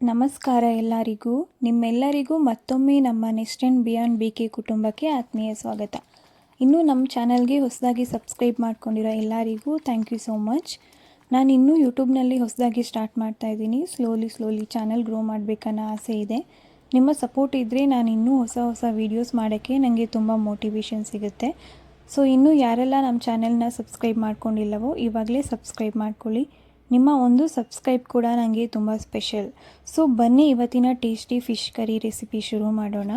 ನಮಸ್ಕಾರ ಎಲ್ಲರಿಗೂ. ನಿಮ್ಮೆಲ್ಲರಿಗೂ ಮತ್ತೊಮ್ಮೆ ನಮ್ಮ ನೆಸ್ಟ್ ಆ್ಯಂಡ್ ಬಿಯಾಂಡ್ BK ಕುಟುಂಬಕ್ಕೆ ಆತ್ಮೀಯ ಸ್ವಾಗತ. ಇನ್ನೂ ನಮ್ಮ ಚಾನಲ್ಗೆ ಹೊಸದಾಗಿ ಸಬ್ಸ್ಕ್ರೈಬ್ ಮಾಡ್ಕೊಂಡಿರೋ ಎಲ್ಲರಿಗೂ ಥ್ಯಾಂಕ್ ಯು ಸೋ ಮಚ್. ನಾನು ಇನ್ನೂ ಯೂಟ್ಯೂಬ್ನಲ್ಲಿ ಹೊಸದಾಗಿ ಸ್ಟಾರ್ಟ್ ಮಾಡ್ತಾ ಇದ್ದೀನಿ. ಸ್ಲೋಲಿ ಚಾನಲ್ ಗ್ರೋ ಮಾಡಬೇಕನ್ನೋ ಆಸೆ ಇದೆ. ನಿಮ್ಮ ಸಪೋರ್ಟ್ ಇದ್ದರೆ ನಾನು ಇನ್ನೂ ಹೊಸ ವೀಡಿಯೋಸ್ ಮಾಡೋಕ್ಕೆ ನನಗೆ ತುಂಬ ಮೋಟಿವೇಶನ್ ಸಿಗುತ್ತೆ. ಸೊ ಇನ್ನೂ ಯಾರೆಲ್ಲ ನಮ್ಮ ಚಾನೆಲ್ನ ಸಬ್ಸ್ಕ್ರೈಬ್ ಮಾಡ್ಕೊಂಡಿಲ್ಲವೋ ಇವಾಗಲೇ ಸಬ್ಸ್ಕ್ರೈಬ್ ಮಾಡ್ಕೊಳ್ಳಿ. ನಿಮ್ಮ ಒಂದು ಸಬ್ಸ್ಕ್ರೈಬ್ ಕೂಡ ನನಗೆ ತುಂಬ ಸ್ಪೆಷಲ್. ಸೊ ಬನ್ನಿ ಇವತ್ತಿನ ಟೇಸ್ಟಿ ಫಿಶ್ ಕರಿ ರೆಸಿಪಿ ಶುರು ಮಾಡೋಣ.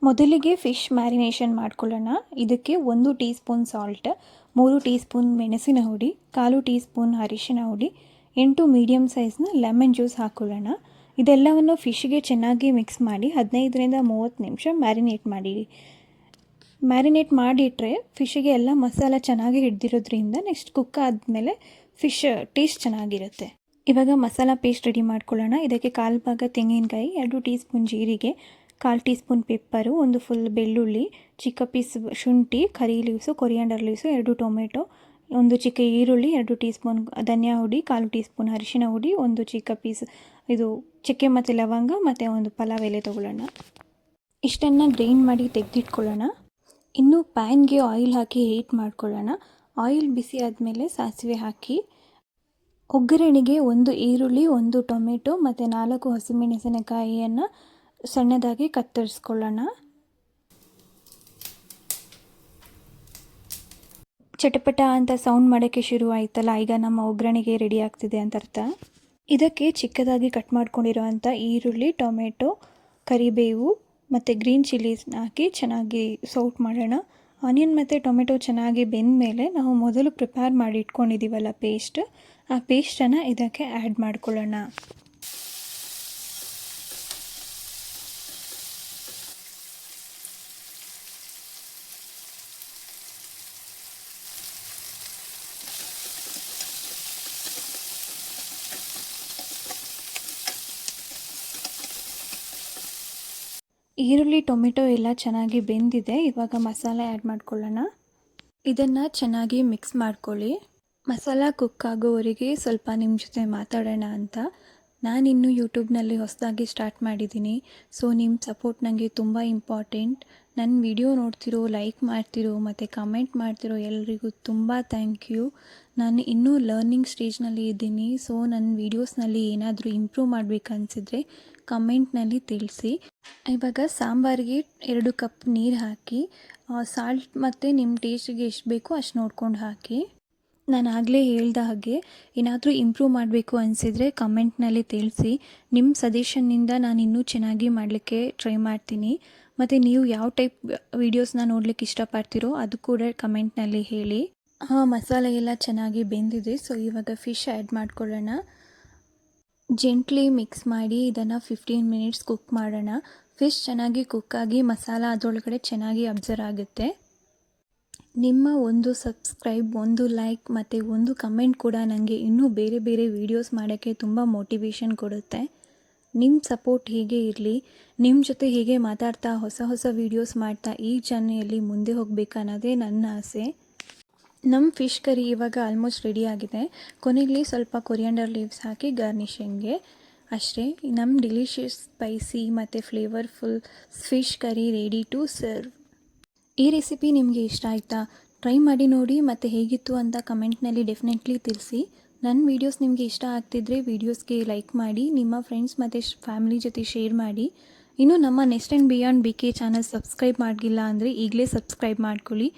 ಮೊದಲಿಗೆ ಫಿಶ್ ಮ್ಯಾರಿನೇಷನ್ ಮಾಡ್ಕೊಳ್ಳೋಣ. ಇದಕ್ಕೆ 1 tea spoon salt, 3 tea spoon ಮೆಣಸಿನ ಹುಡಿ, 1/4 ಟೀ ಸ್ಪೂನ್ ಅರಿಶಿನ ಹುಡಿ, 8 ಮೀಡಿಯಮ್ ಸೈಜ್ನ ಲೆಮನ್ ಜ್ಯೂಸ್ ಹಾಕ್ಕೊಳ್ಳೋಣ. ಇದೆಲ್ಲವನ್ನು ಫಿಶ್ಗೆ ಚೆನ್ನಾಗಿ ಮಿಕ್ಸ್ ಮಾಡಿ 15ರಿಂದ 30 ನಿಮಿಷ ಮ್ಯಾರಿನೇಟ್ ಮಾಡಿಟ್ರೆ ಫಿಶ್ಗೆ ಎಲ್ಲ ಮಸಾಲ ಚೆನ್ನಾಗಿ ಹಿಡ್ದಿರೋದ್ರಿಂದ ನೆಕ್ಸ್ಟ್ ಕುಕ್ ಆದಮೇಲೆ ಫಿಶ್ ಟೇಸ್ಟ್ ಚೆನ್ನಾಗಿರುತ್ತೆ. ಇವಾಗ ಮಸಾಲ ಪೇಸ್ಟ್ ರೆಡಿ ಮಾಡ್ಕೊಳ್ಳೋಣ. ಇದಕ್ಕೆ 1/4 ಭಾಗ ತೆಂಗಿನಕಾಯಿ, 2 ಟೀ ಸ್ಪೂನ್ ಜೀರಿಗೆ, 1/4 ಟೀ ಸ್ಪೂನ್ ಪೆಪ್ಪರು, 1 ಫುಲ್ ಬೆಳ್ಳುಳ್ಳಿ, ಚಿಕ್ಕ ಪೀಸ್ ಶುಂಠಿ, ಕರಿ ಲೀವ್ಸು, ಕೊರಿಯಾಂಡರ್ ಲೀವ್ಸು, 2 ಟೊಮೆಟೊ, 1 ಚಿಕ್ಕ ಈರುಳ್ಳಿ, 2 ಟೀ ಸ್ಪೂನ್ ಧನಿಯಾ ಹುಡಿ, 1/4 ಟೀ ಸ್ಪೂನ್ ಅರಿಶಿನ ಹುಡಿ, 1 ಚಿಕ್ಕ ಪೀಸ್ ಇದು ಚಕ್ಕೆ ಮತ್ತು ಲವಂಗ ಮತ್ತು 1 ಪಲಾವ್ ಎಲೆ ತೊಗೊಳ್ಳೋಣ. ಇಷ್ಟನ್ನು ಗ್ರೈಂಡ್ ಮಾಡಿ ತೆಗೆದಿಟ್ಕೊಳ್ಳೋಣ. ಇನ್ನು ಪ್ಯಾನ್ಗೆ ಆಯಿಲ್ ಹಾಕಿ ಹೀಟ್ ಮಾಡ್ಕೊಳ್ಳೋಣ. ಆಯಿಲ್ ಬಿಸಿ ಆದಮೇಲೆ ಸಾಸಿವೆ ಹಾಕಿ ಒಗ್ಗರಣೆಗೆ 1 ಈರುಳ್ಳಿ, 1 ಟೊಮೆಟೊ ಮತ್ತು 4 ಹಸಿಮೆಣಸಿನಕಾಯಿಯನ್ನು ಸಣ್ಣದಾಗಿ ಕತ್ತರಿಸ್ಕೊಳ್ಳೋಣ. ಚಟಪಟ ಅಂತ ಸೌಂಡ್ ಮಾಡೋಕ್ಕೆ ಶುರು ಆಯ್ತಲ್ಲ, ಈಗ ನಮ್ಮ ಒಗ್ಗರಣೆಗೆ ರೆಡಿ ಆಗ್ತಿದೆ ಅಂತ ಅರ್ಥ. ಇದಕ್ಕೆ ಚಿಕ್ಕದಾಗಿ ಕಟ್ ಮಾಡ್ಕೊಂಡಿರೋ ಅಂಥ ಈರುಳ್ಳಿ, ಟೊಮೆಟೊ, ಕರಿಬೇವು ಮತ್ತು ಗ್ರೀನ್ ಚಿಲ್ಲೀಸ್ನ ಹಾಕಿ ಚೆನ್ನಾಗಿ ಸೌಟ್ ಮಾಡೋಣ. ಆನಿಯನ್ ಮತ್ತು ಟೊಮೆಟೊ ಚೆನ್ನಾಗಿ ಬೆಂದ ಮೇಲೆ ನಾವು ಮೊದಲು ಪ್ರಿಪೇರ್ ಮಾಡಿ ಇಟ್ಕೊಂಡಿದ್ದೀವಲ್ಲ ಆ ಪೇಸ್ಟನ್ನು ಇದಕ್ಕೆ ಆ್ಯಡ್ ಮಾಡ್ಕೊಳ್ಳೋಣ. ಈರುಳ್ಳಿ ಟೊಮೆಟೊ ಎಲ್ಲ ಚೆನ್ನಾಗಿ ಬೆಂದಿದೆ. ಇವಾಗ ಮಸಾಲೆ ಆ್ಯಡ್ ಮಾಡ್ಕೊಳ್ಳೋಣ. ಇದನ್ನು ಚೆನ್ನಾಗಿ ಮಿಕ್ಸ್ ಮಾಡ್ಕೊಳ್ಳಿ. ಮಸಾಲ ಕುಕ್ ಆಗೋವರೆಗೆ ಸ್ವಲ್ಪ ನಿಮ್ಮ ಜೊತೆ ಮಾತಾಡೋಣ ಅಂತ ನಾನಿನ್ನೂ ಯೂಟ್ಯೂಬ್ನಲ್ಲಿ ಹೊಸದಾಗಿ ಸ್ಟಾರ್ಟ್ ಮಾಡಿದ್ದೀನಿ. ಸೊ ನಿಮ್ಮ ಸಪೋರ್ಟ್ ನನಗೆ ತುಂಬ ಇಂಪಾರ್ಟೆಂಟ್. ನನ್ನ ವಿಡಿಯೋ ನೋಡ್ತಿರೋ, ಲೈಕ್ ಮಾಡ್ತಿರೋ ಮತ್ತು ಕಮೆಂಟ್ ಮಾಡ್ತಿರೋ ಎಲ್ರಿಗೂ ತುಂಬ ಥ್ಯಾಂಕ್ ಯು. ನಾನು ಇನ್ನೂ ಲರ್ನಿಂಗ್ ಸ್ಟೇಜ್ನಲ್ಲಿ ಇದ್ದೀನಿ. ಸೊ ನನ್ನ ವೀಡಿಯೋಸ್ನಲ್ಲಿ ಏನಾದರೂ ಇಂಪ್ರೂವ್ ಮಾಡಬೇಕನ್ಸಿದ್ರೆ ಕಮೆಂಟ್ನಲ್ಲಿ ತಿಳಿಸಿ. ಇವಾಗ ಸಾಂಬಾರಿಗೆ 2 ಕಪ್ ನೀರು ಹಾಕಿ ಸಾಲ್ಟ್ ಮತ್ತು ನಿಮ್ಮ ಟೇಸ್ಟಿಗೆ ಎಷ್ಟು ಬೇಕೋ ಅಷ್ಟು ನೋಡ್ಕೊಂಡು ಹಾಕಿ. ನಾನು ಆಗಲೇ ಹೇಳ್ದ ಹಾಗೆ ಏನಾದರೂ ಇಂಪ್ರೂವ್ ಮಾಡಬೇಕು ಅನಿಸಿದರೆ ಕಮೆಂಟ್ನಲ್ಲಿ ತಿಳಿಸಿ. ನಿಮ್ಮ ಸಜೆಷನ್ನಿಂದ ನಾನು ಇನ್ನೂ ಚೆನ್ನಾಗಿ ಮಾಡಲಿಕ್ಕೆ ಟ್ರೈ ಮಾಡ್ತೀನಿ. ಮತ್ತು ನೀವು ಯಾವ ಟೈಪ್ ವೀಡಿಯೋಸ್ನ ನೋಡಲಿಕ್ಕೆ ಇಷ್ಟಪಡ್ತೀರೋ ಅದು ಕೂಡ ಕಮೆಂಟ್ನಲ್ಲಿ ಹೇಳಿ. ಮಸಾಲೆ ಎಲ್ಲ ಚೆನ್ನಾಗಿ ಬೆಂದಿದೆ. ಸೊ ಇವಾಗ ಫಿಶ್ ಆ್ಯಡ್ ಮಾಡ್ಕೊಳ್ಳೋಣ. ಜೆಂಟ್ಲಿ ಮಿಕ್ಸ್ ಮಾಡಿ ಇದನ್ನು 15 ಮಿನಿಟ್ಸ್ ಕುಕ್ ಮಾಡೋಣ. ಫಿಶ್ ಚೆನ್ನಾಗಿ ಕುಕ್ಕಾಗಿ ಮಸಾಲ ಅದರೊಳಗಡೆ ಚೆನ್ನಾಗಿ ಅಬ್ಸರ್ವ್ ಆಗುತ್ತೆ. ನಿಮ್ಮ ಒಂದು ಸಬ್ಸ್ಕ್ರೈಬ್, 1 ಲೈಕ್ ಮತ್ತು 1 ಕಮೆಂಟ್ ಕೂಡ ನನಗೆ ಇನ್ನೂ ಬೇರೆ ವೀಡಿಯೋಸ್ ಮಾಡೋಕ್ಕೆ ತುಂಬ ಮೋಟಿವೇಶನ್ ಕೊಡುತ್ತೆ. ನಿಮ್ಮ ಸಪೋರ್ಟ್ ಹೀಗೆ ಇರಲಿ. ನಿಮ್ಮ ಜೊತೆ ಹೀಗೆ ಮಾತಾಡ್ತಾ ಹೊಸ ವೀಡಿಯೋಸ್ ಮಾಡ್ತಾ ಈ ಜರ್ನಿಯಲ್ಲಿ ಮುಂದೆ ಹೋಗಬೇಕನ್ನೋದೇ ನನ್ನ ಆಸೆ. ನಮ್ಮ ಫಿಶ್ ಕರಿ ಇವಾಗ ಆಲ್ಮೋಸ್ಟ್ ರೆಡಿ ಆಗಿದೆ. ಕೊನೆಯಲ್ಲಿ ಸ್ವಲ್ಪ ಕೊರಿಯಾಂಡರ್ ಲೀವ್ಸ್ ಹಾಕಿ ಗಾರ್ನಿಷಿಂಗ್ಗೆ ಅಷ್ಟೇ. ನಮ್ಮ ಡಿಲಿಷಿಯಸ್ ಸ್ಪೈಸಿ ಮತ್ತು flavourful fish curry ready to serve. ಈ ರೆಸಿಪಿ ನಿಮಗೆ ಇಷ್ಟ ಆಯಿತಾ? ಟ್ರೈ ಮಾಡಿ ನೋಡಿ ಮತ್ತು ಹೇಗಿತ್ತು ಅಂತ ಕಮೆಂಟ್ನಲ್ಲಿ ಡೆಫಿನೆಟ್ಲಿ ತಿಳಿಸಿ. ನನ್ನ ವೀಡಿಯೋಸ್ ನಿಮಗೆ ಇಷ್ಟ ಆಗ್ತಿದ್ರೆ ವೀಡಿಯೋಸ್ಗೆ ಲೈಕ್ ಮಾಡಿ, ನಿಮ್ಮ ಫ್ರೆಂಡ್ಸ್ ಮತ್ತು ಫ್ಯಾಮಿಲಿ ಜೊತೆ ಶೇರ್ ಮಾಡಿ. ಇನ್ನೂ ನಮ್ಮ nest and beyond BK channel subscribe ಮಾಡಿಲ್ಲ ಅಂದರೆ ಈಗಲೇ ಸಬ್ಸ್ಕ್ರೈಬ್ ಮಾಡ್ಕೊಳ್ಳಿ.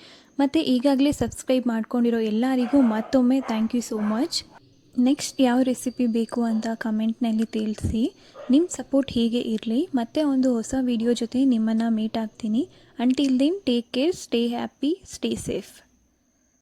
ಮತ್ತು ಈಗಾಗಲೇ ಸಬ್ಸ್ಕ್ರೈಬ್ ಮಾಡ್ಕೊಂಡಿರೋ ಎಲ್ಲರಿಗೂ ಮತ್ತೊಮ್ಮೆ thank you so much. Next ಯಾವ ರೆಸಿಪಿ ಬೇಕು ಅಂತ ಕಮೆಂಟ್ನಲ್ಲಿ ತಿಳಿಸಿ. ನಿಮ್ಮ ಸಪೋರ್ಟ್ ಹೀಗೆ ಇರಲಿ. ಮತ್ತೆ ಒಂದು ಹೊಸ ವಿಡಿಯೋ ಜೊತೆ ನಿಮ್ಮನ್ನು ಮೀಟ್ ಆಗ್ತೀನಿ. Until then take care, stay happy, stay safe.